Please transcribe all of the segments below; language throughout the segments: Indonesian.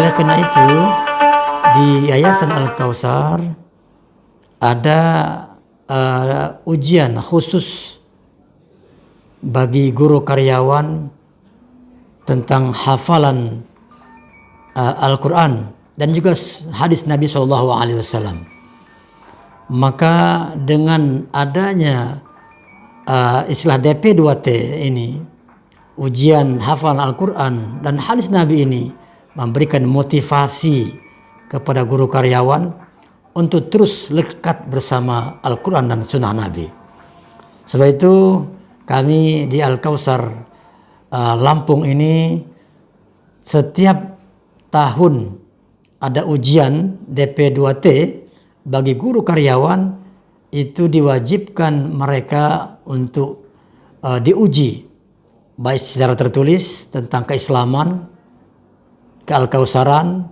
Oleh karena itu, di Yayasan Al-Kautsar ada ujian khusus bagi guru karyawan tentang hafalan Al-Quran dan juga hadis Nabi SAW. Maka dengan adanya istilah DP2T ini, ujian hafalan Al-Quran dan hadis Nabi ini memberikan motivasi kepada guru karyawan untuk terus lekat bersama Al-Quran dan Sunnah Nabi. Sebab itu kami di Al-Kautsar Lampung ini setiap tahun ada ujian DP2T bagi guru karyawan. Itu diwajibkan mereka untuk diuji baik secara tertulis tentang keislaman, keal-kautsaran,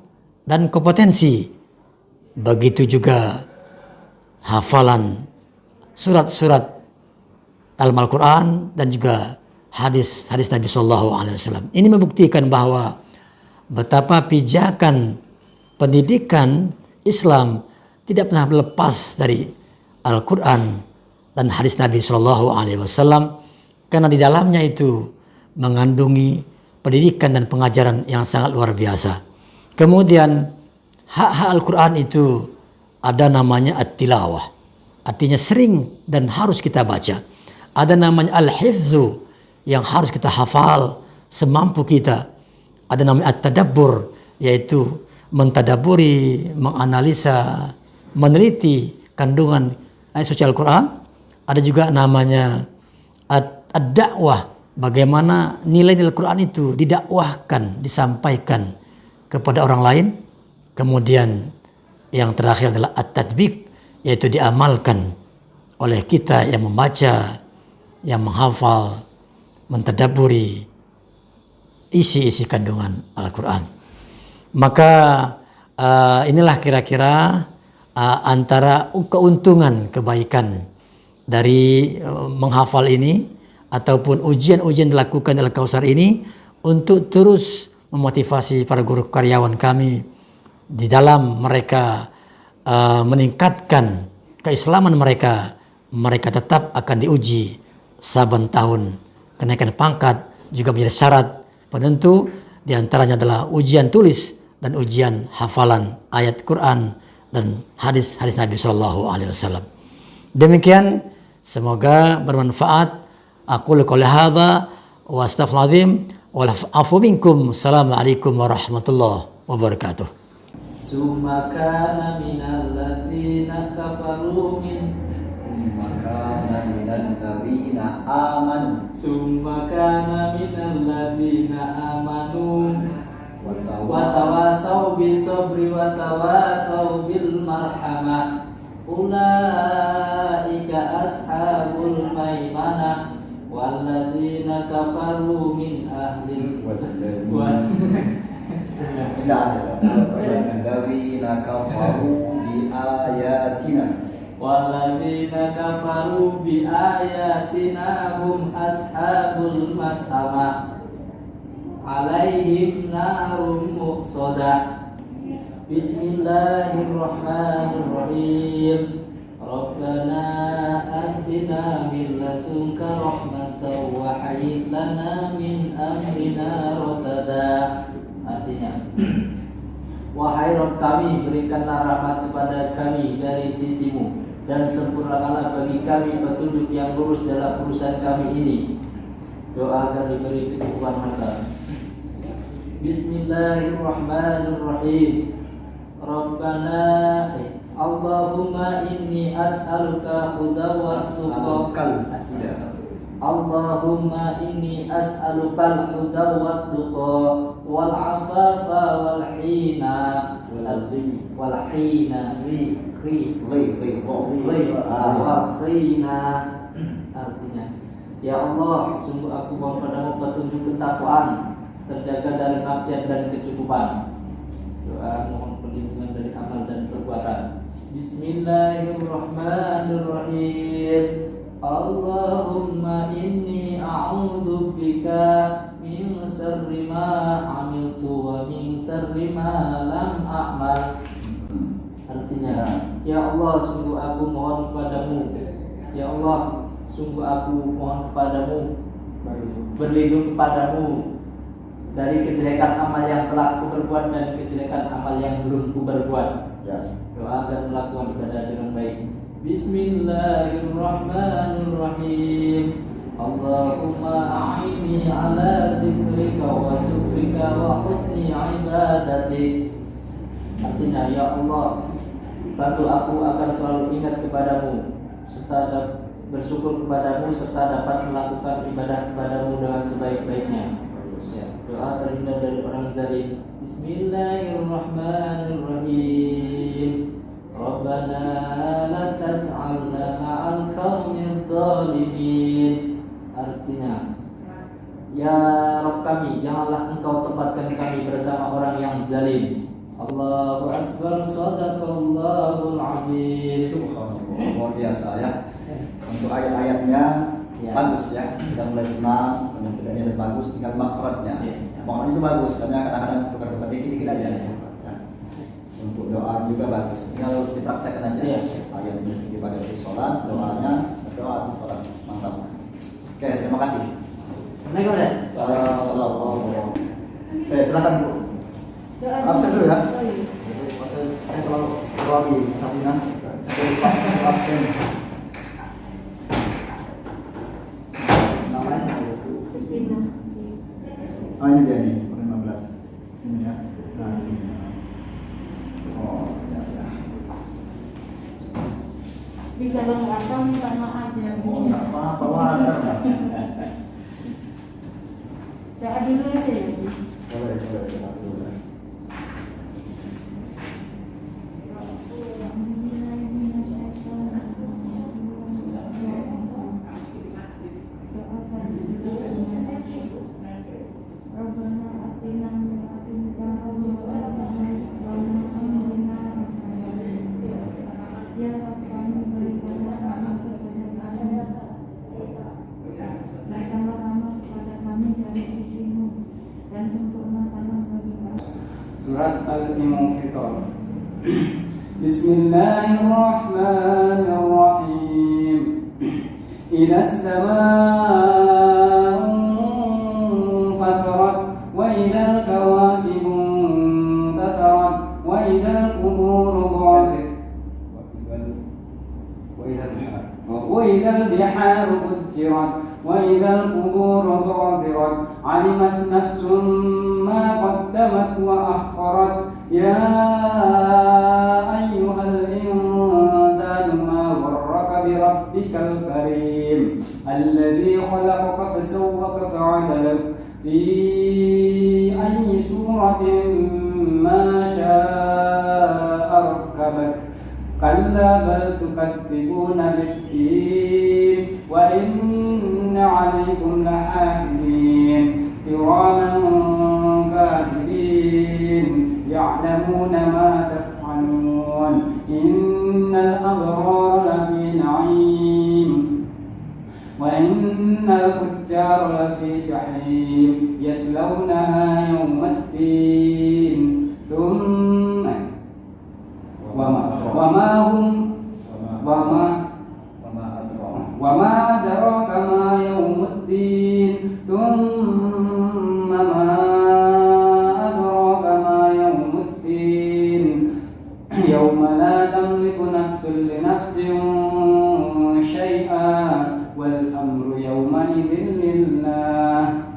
dan kompetensi. Begitu juga hafalan surat-surat dalam Al-Quran dan juga hadis Nabi SAW. Ini membuktikan bahwa betapa pijakan pendidikan Islam tidak pernah lepas dari Al-Quran dan hadis Nabi SAW, karena di dalamnya itu mengandungi pendidikan dan pengajaran yang sangat luar biasa. Kemudian hak-hak Al-Quran itu ada namanya at-tilawah, artinya sering dan harus kita baca. Ada namanya al-hifzu, yang harus kita hafal semampu kita. Ada namanya at-tadabbur, yaitu mentadaburi, menganalisa, meneliti kandungan ayat suci Al-Quran. Ada juga namanya ad-dakwah, bagaimana nilai-nilai Al-Quran itu didakwahkan, disampaikan kepada orang lain. Kemudian yang terakhir adalah at-tatbiq, yaitu diamalkan oleh kita yang membaca, yang menghafal, mentadaburi isi-isi kandungan Al-Quran. Maka inilah kira-kira antara keuntungan kebaikan dari menghafal ini ataupun ujian-ujian dilakukan dalam Al-Kautsar ini, untuk terus memotivasi para guru karyawan kami di dalam mereka meningkatkan keislaman mereka. Mereka tetap akan diuji saban tahun. Kenaikan pangkat juga menjadi syarat penentu, diantaranya adalah ujian tulis dan ujian hafalan ayat Quran dan hadis Nabi SAW. Demikian, semoga bermanfaat. Aqulu qouli hadza wa astaghfirullahaladzim wa afu minkum. Assalamualaikum warahmatullahi wabarakatuh. Summa kana minal ladzina kafaru Summa kana minal ladzina amanu wa tawasaw bis sabri wa tawasaw bil marhamah. Ulaika ashabul maimanah walladzina kafaru min ahlil walladzina kafaru bi ayatina hum ashabul mas'amah alaihim narum muqsadah. Bismillahirrahmanirrahim. Rabbana atina min ladunka rahmatan wa hayyi lana min amrina rasada. Artinya, wahai Rabb kami, berikanlah rahmat kepada kami dari sisimu, dan sempurnakanlah bagi kami petunjuk yang lurus dalam urusan kami ini. Doa agar diberi kecukupan harta. Bismillahirrahmanirrahim. Rabbana Allahumma inni as'aluka huda was-suqa. Allahumma inni as'aluka al-huda wat-tuqa wal 'afafa wal hina wal hina artinya, ya Allah, sungguh aku mohon padamu petunjuk ketakwaan, terjaga dari maksiat dan kecukupan. Doa mohon perlindungan dari amal dan perbuatan. Bismillahirrahmanirrahim. Allahumma inni a'udzu bika min syarri ma 'amiltu wa min syarri ma lam a'mal. Artinya, ya Allah, sungguh aku mohon kepadamu. Ya Allah, sungguh aku mohon kepadamu, berlindung kepadamu dari kejelekan amal yang telah ku berbuat dan kejelekan amal yang belum ku berbuat. Doa agar melakukan ibadah dengan baik. Bismillahirrahmanirrahim. Allahumma a'inni ala dzikrika wa syukrika wa husni ibadatik. Artinya, ya Allah, bantu aku agar selalu ingat kepadamu serta bersyukur kepadamu serta dapat melakukan ibadah kepadamu dengan sebaik-baiknya. Doa terhindar dari orang zalim. Bismillahirrahmanirrahim. Rabbana la taj'alna ma'al qaumidh dhalimin. Artinya, ya Rabb kami, janganlah engkau tempatkan kami bersama orang yang zalim. Allahu Akbar, sadaqallahul azim. Subhanallah, luar biasa ya. Untuk ayat-ayatnya bagus ya, sudah mulai tenang, kemudiannya lebih bagus, tinggal makhrajnya. Makhrajnya itu bagus, karena kadang-kadang tukar-tukar dikit-dikit aja ya. Untuk doa juga bagus, tinggal dipraktekkan aja. Ayatnya sedikit pada sholat, doanya doa di sholat, mantap. Oke, terima kasih. Assalamualaikum. Oke, silakan Bu. Absen dulu ya. Saya kalau doa di Safina, saya lupa absen. Oh ini dia nih, 15 ini ya. Nah sini. Oh ya ya. Di kalau nggak tahu minta maaf ya Bu. Oh nggak apa-apa, wajar. Doa dulu aja ya Bu. Boleh dulu. Surat Al-Infitar. Bismillahirrahmanirrahim. Idza as-samaa'u fatarat wa idzal kawakibu tatarat wa idzal quburu bu'thirat wa idzal biharu fujirat wa idzal quburu bu'thirat alimat nafsum ma qaddamat wa akharat ya ayyuhal insanu ma gharraka bi rabbikal karim alladhi khalaqaka fasawwaka fa'adalak fi ayyi suratin ma sha'a rakkabak kalla bal tukadzibuna bid-din wa inna 'alaykum lahafidhin kiraman katibin ya'lamuna ma taf'alun innal abrara lafi na'im wa innal fujjara lafi jahim yaslawnaha yawmaddin thumma wa ma adraka ma yawmuddin thumma ma adraka ma yawmuddin yawma la tamliku nafsun li nafsin syai'an wal amru yawma idzin lillah.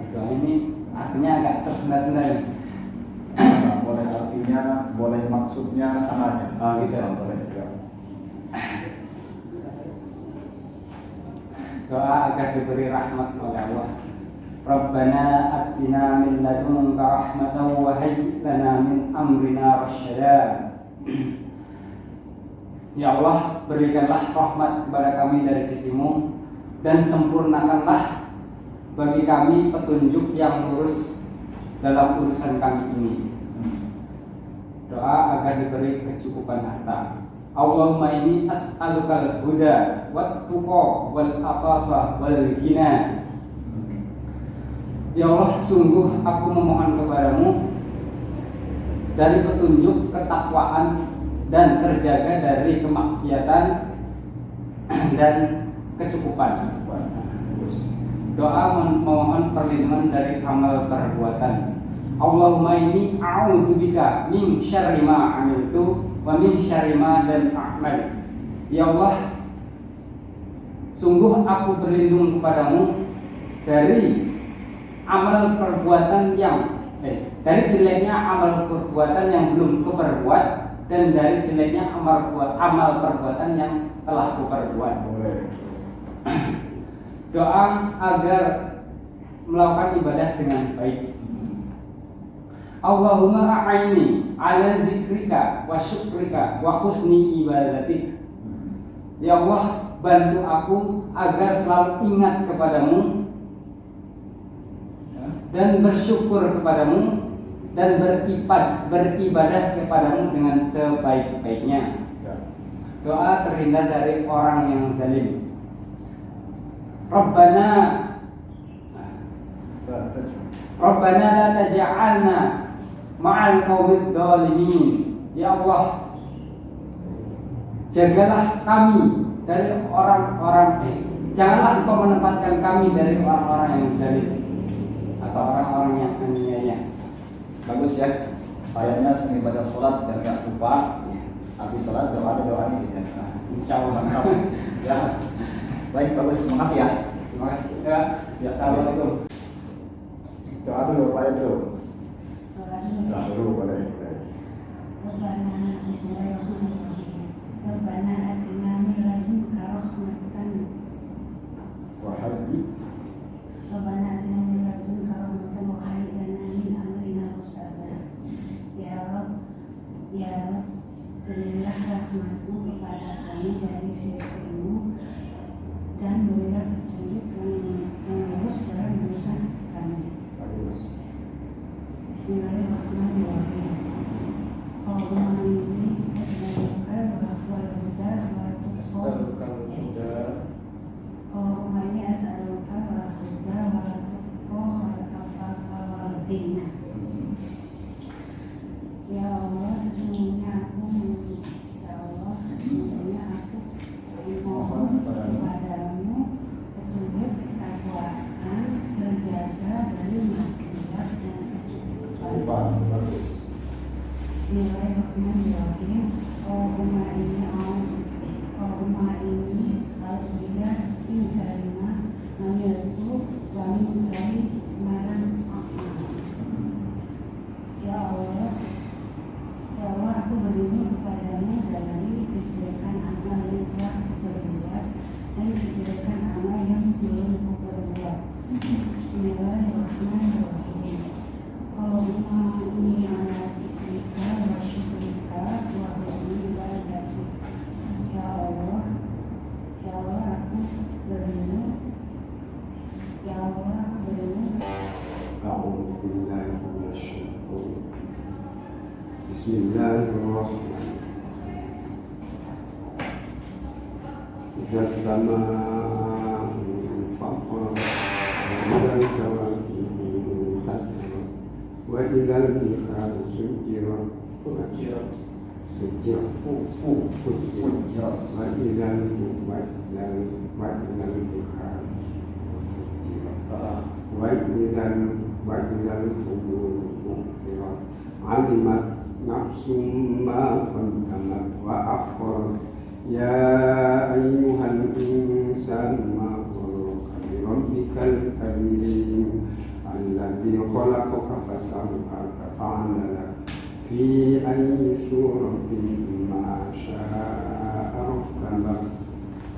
Doa ini artinya agak tersendat-sendat. Boleh artinya, boleh maksudnya sama aja. Oh gitu. Boleh juga. Doa agar diberi rahmat oleh Allah. Rabbana atina min ladunka rahmatan wa hayyi lana min amrina rasyada. Ya Allah, berikanlah rahmat kepada kami dari sisimu dan sempurnakanlah bagi kami petunjuk yang lurus dalam urusan kami ini. Doa agar diberi kecukupan harta. Allahumma inni as'alukal huda wat tuqa wal afafa wal ghina. Ya Allah, sungguh aku memohon kepadamu dari petunjuk, ketakwaan, dan terjaga dari kemaksiatan dan kecukupan. Doa memohon perlindungan dari amal perbuatan. Allahumma inni a'udzubika min syarri ma 'amiltu wa min syarri ma lam a'mal. Ya Allah, sungguh aku berlindung kepadamu dari amal perbuatan yang dari jeleknya amal perbuatan yang belum kuperbuat dan dari jeleknya amal perbuatan yang telah kuperbuat. Doa agar melakukan ibadah dengan baik. Allahumma a'inni ala dzikrika wa syukrika wa husni ibadatik. Ya Allah, bantu aku agar selalu ingat kepadamu dan bersyukur kepadamu dan beribadah kepadamu dengan sebaik-baiknya. Doa terhindar dari orang yang zalim. Rabbana la taj'alna ma'al qaumidz zalimin. Ya Allah, jagalah kami dari orang-orang janganlah Engkau menempatkan kami dari orang-orang yang zalim atau orang-orang yang aniaya. Bagus ya. Sayangnya sering baca sholat dan gak lupa. Habis sholat doa ini ya. Insya Allah. Mantap. Ya. Baik, bagus. Terima kasih ya. Terima kasih. Ya, assalamualaikum. Doa dulu, Pak dulu. Doa dulu boleh. Rabbana bismillahirrahmanirrahim. Rabbana atina min ladunka rahmatan. Wahai Rabbana atina min ladunka rahmatan wa hayyi lana min amrina rashada. Ya Rabb, berilah rahmatmu kepada kami dari sisimu dan berilah petunjuk yang lurus dalam urusan kami. Bismillahirrahmanirrahim. Allahumma inni as'aluka al-afwa wal-huda wal-tuqsir. Allahumma inni as'aluka al-huda wal-tuqsir wal-afafa wal-ghina. Ya Allah, sesungguhnya aku mohon kepadamu petunjuk, ketakwaan, terjaga dari maksiat dan kecukupan. Bismillahirrahmanirrahim. Allahumma inni a'udzubika min syarri ma amiltu wa min syarri ma lam a'mal. Ya Allah, aku berlindung kepadamu dari kejelekan amal yang telah kuperbuat dan kejelekan amal yang belum kuperbuat. Bismillahirrahmanirrahim. Allahumma inni ala dzikrika wa syukrika wa husni ibadatik. Ya Allah, aku berlindung. Ya Allah, aku berlindung. أعوذ بالله من الشيطان. بسم الله الرحمن الرحيم. إذا السماء انفطرت وإذا الكواكب انتثرت وإذا البحار سجرت فجرت وإذا البحار وإذا القبور بعثرت علمت نفس ما قدمت وأخرت. يا أيها الإنسان ما غرك بربك الكريم الذي خلقك فسواك فعدلك في أي سورة ما شاء ركبك.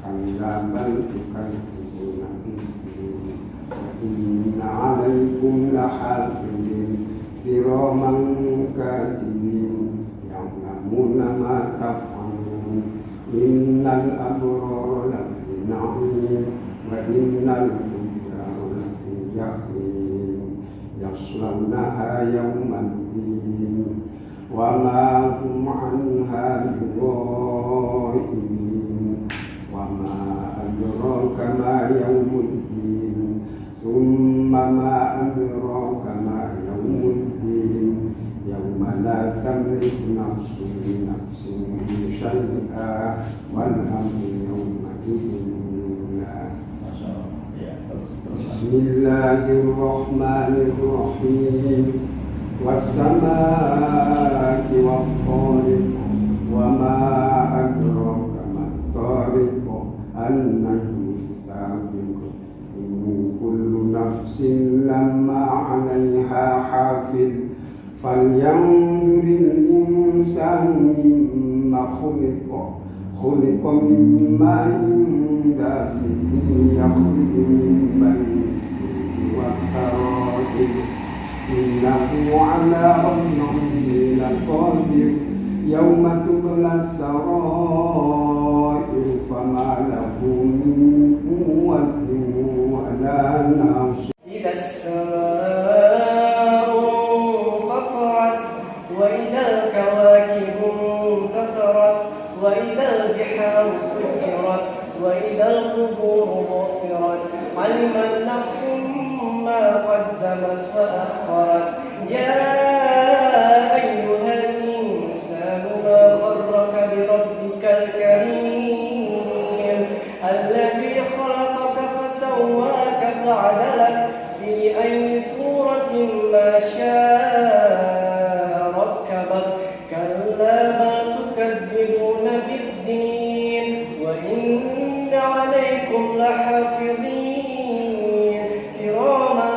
كلا بل تكذبون بالدين وإن عليكم لحافظين كراما كاتبين يعلمون ما تفعلون. إن الأبرار لفي نعيم وإن الفجار لفي جحيم يصلونها يوم الدين وما هم عنها بغائبين. وما أدراك ما يوم الدين ثم ما أدراك تملك نفس لنفس شيئا والأمر يومئذ لله. بسم الله الرحمن الرحيم والسماء والطارق وما أدراك ما الطارق النجم الثاقب إن كل نفس لما عليها حافظ فلينظر الإنسان مما خلق من ماء دافق يخرج من بين الصلب والترائب إنه على رجعه لقادر يوم تبلى السرائر فما له من قوة ولا ناصر. إذا السماء انفطرت وإذا الكواكب انتثرت وإذا البحار فجرت وإذا القبور بعثرت علمت نفس ما قدمت وأخرت يا أيها الإنسان ما غرك بربك الكريم الذي خلقك فسواك فعدلك في أي صورة ما شاء ركبك كلا بل تكذبون بالدين وإن عليكم لحافظين كراما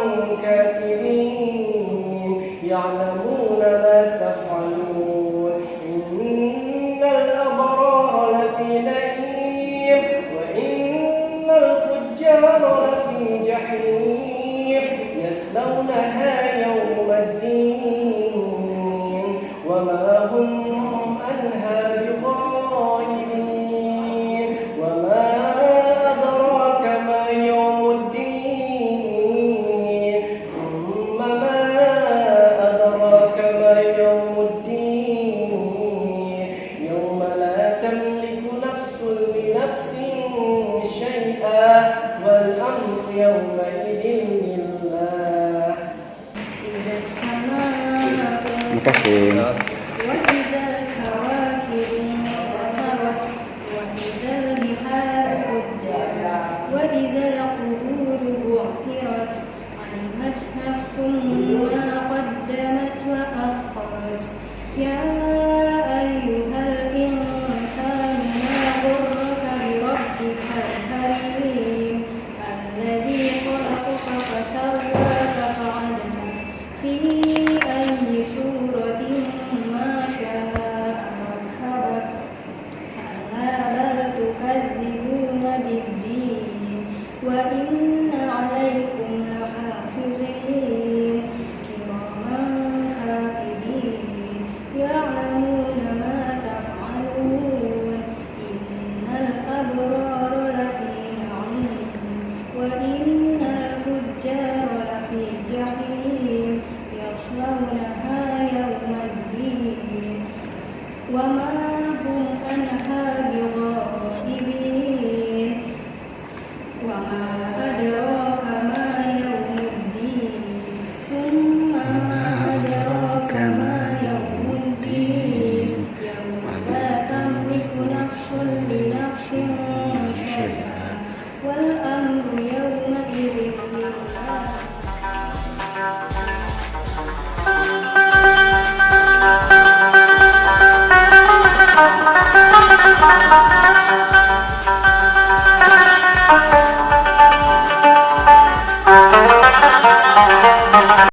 كاتبين يعلمون ما تفعلون إن الأبرار لفي نعيم وإن الفجار لفي جحيم يصلونها يوم الدين وما هم عنها بغائبين وما أدراك ما يوم الدين ثم ما أدراك ما يوم الدين يوم لا تملك نفس لنفس شيئا والأمر يومئذ لله. إذا السماء Terima kasih.